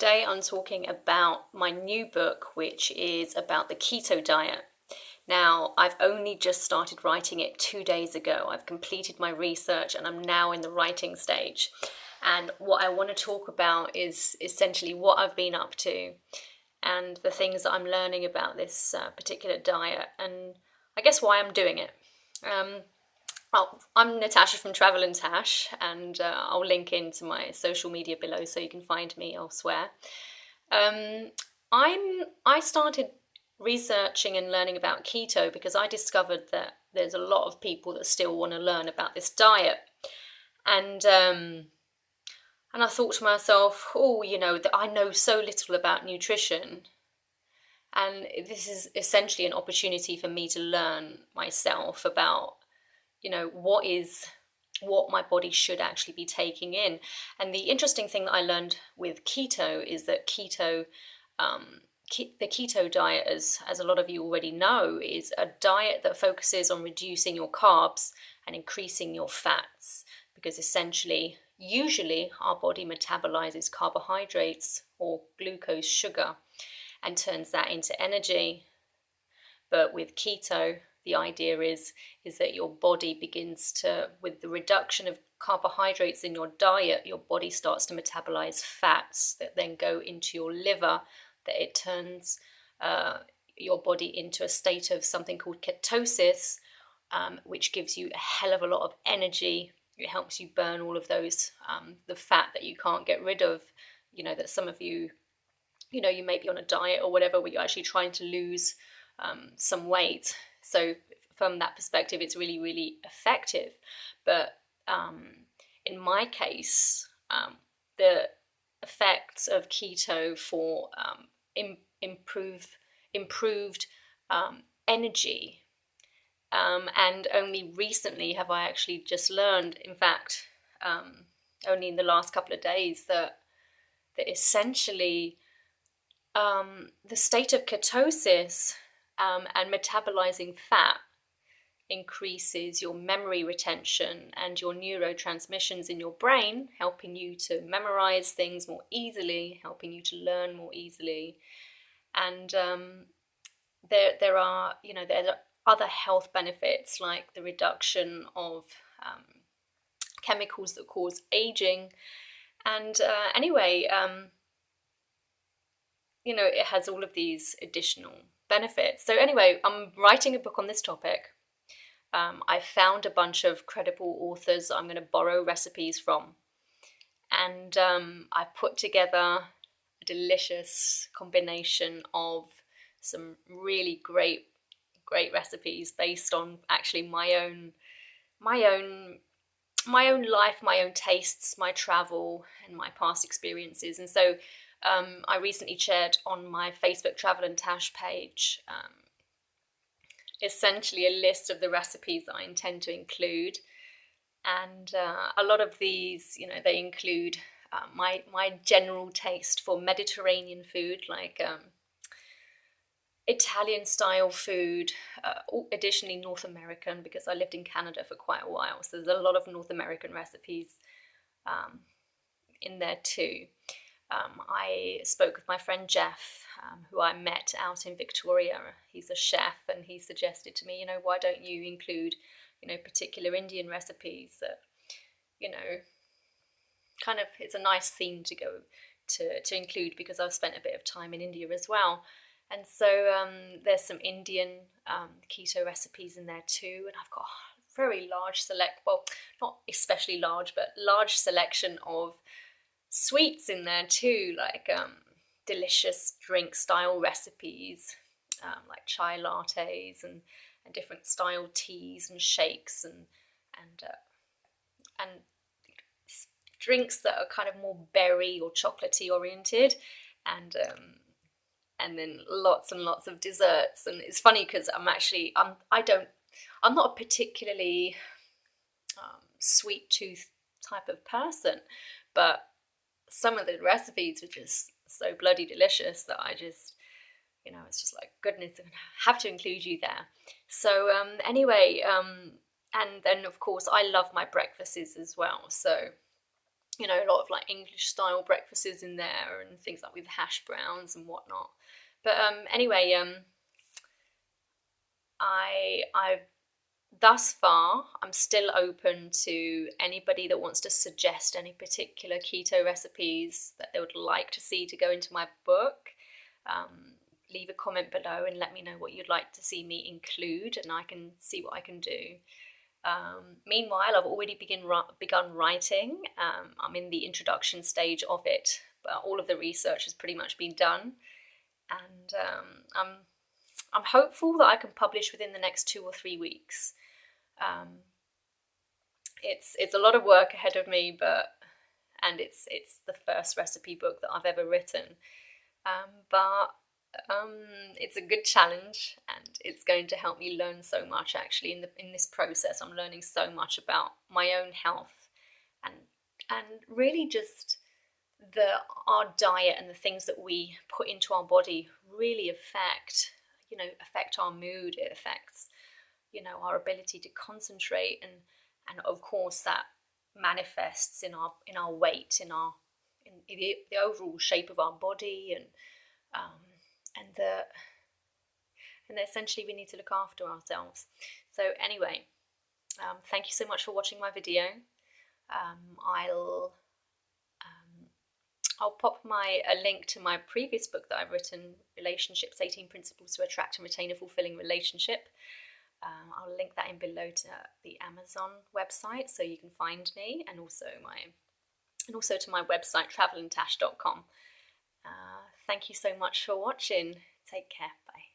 Today I'm talking about my new book, which is about the keto diet. Now, I've only just started writing it 2 days ago. I've completed my research and I'm now in the writing stage. And what I want to talk about is essentially what I've been up to and the things that I'm learning about this particular diet and I guess why I'm doing it. I'm Natasha from Travelandtash, and I'll link into my social media below so you can find me elsewhere. I started researching and learning about keto because I discovered that there's a lot of people that still want to learn about this diet, and I thought to myself, that I know so little about nutrition, and this is essentially an opportunity for me to learn myself about what my body should actually be taking in. And the interesting thing that I learned with keto is that the keto diet, as a lot of you already know, is a diet that focuses on reducing your carbs and increasing your fats, because usually our body metabolizes carbohydrates or glucose, sugar, and turns that into energy. But with keto, the idea is that your body begins to, with the reduction of carbohydrates in your diet, your body starts to metabolize fats that then go into your liver, that it turns your body into a state of something called ketosis, which gives you a hell of a lot of energy. It helps you burn all of those, the fat that you can't get rid of, that some of you, you may be on a diet or whatever, where you're actually trying to lose some weight. So from that perspective, it's really, really effective. But in my case, the effects of keto for improved energy, and only recently have I actually just learned, in fact, only in the last couple of days, that essentially the state of ketosis and metabolizing fat increases your memory retention and your neurotransmissions in your brain, helping you to memorize things more easily, helping you to learn more easily. And there are other health benefits, like the reduction of chemicals that cause aging. And it has all of these additional benefits. So anyway, I'm writing a book on this topic. I found a bunch of credible authors I'm going to borrow recipes from. And I've put together a delicious combination of some really great recipes based on actually my own life, my own tastes, my travel, and my past experiences. And so I recently shared on my Facebook Travelandtash page essentially a list of the recipes that I intend to include. And a lot of these, they include my general taste for Mediterranean food, like Italian style food, additionally North American, because I lived in Canada for quite a while, so there's a lot of North American recipes in there too. I spoke with my friend Jeff, who I met out in Victoria. He's a chef, and he suggested to me, why don't you include, particular Indian recipes that, kind of, it's a nice theme to go to include, because I've spent a bit of time in India as well. And so there's some Indian keto recipes in there too, and I've got a very large not especially large, but large selection of sweets in there too, like delicious drink style recipes, like chai lattes and different style teas and shakes and drinks that are kind of more berry or chocolatey oriented, and then lots and lots of desserts. And it's funny because I'm not a particularly sweet tooth type of person, but some of the recipes are just so bloody delicious that I just, it's just like, goodness, I have to include you there. So and then of course I love my breakfasts as well. So you know, a lot of like English style breakfasts in there and things like with hash browns and whatnot. But anyway, I thus far I'm still open to anybody that wants to suggest any particular keto recipes that they would like to see to go into my book. Leave a comment below and let me know what you'd like to see me include, and I can see what I can do. Meanwhile, I've already begun writing. I'm in the introduction stage of it, but all of the research has pretty much been done, and I'm hopeful that I can publish within the next 2 or 3 weeks. It's a lot of work ahead of me, and it's the first recipe book that I've ever written. But it's a good challenge, and it's going to help me learn so much. Actually, in this process, I'm learning so much about my own health, and really just our diet and the things that we put into our body really affect our mood. It affects our ability to concentrate, and of course that manifests in our weight, in the overall shape of our body, and essentially we need to look after ourselves. So anyway, thank you so much for watching my video. I'll pop a link to my previous book that I've written, Relationships, 18 Principles to Attract and Retain a Fulfilling Relationship. I'll link that in below to the Amazon website so you can find me, and also to my website, travelandtash.com. Thank you so much for watching. Take care. Bye.